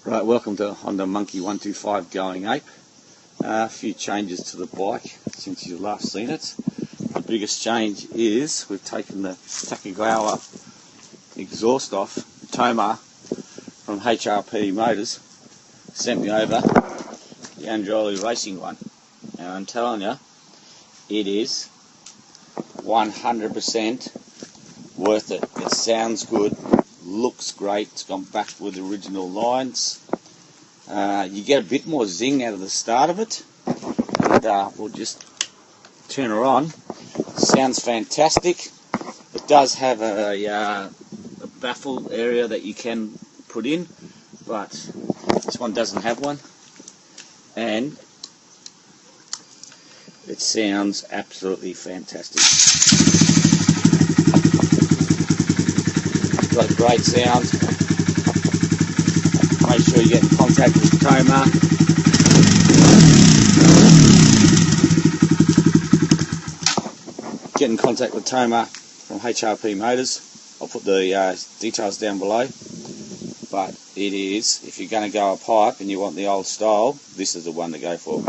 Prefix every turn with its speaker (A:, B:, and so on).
A: Right, welcome to Honda Monkey 125 Going Ape. A few changes to the bike since you've last seen it. The biggest change is we've taken the Takagawa exhaust off. Toma from HRP Motors sent me over the Androli racing one. And I'm telling you, it is 100% worth it. It sounds good. Looks great. It's gone back with the original lines. You get a bit more zing out of the start of it, and we'll just turn her on. Sounds fantastic. It does have a baffle area that you can put in, but this one doesn't have one, and it sounds absolutely fantastic. Got a great sound. Make sure you get in contact with Toma. Get in contact with Toma from HRP Motors. I'll put the details down below. But it is, if you're going to go a pipe and you want the old style, this is the one to go for.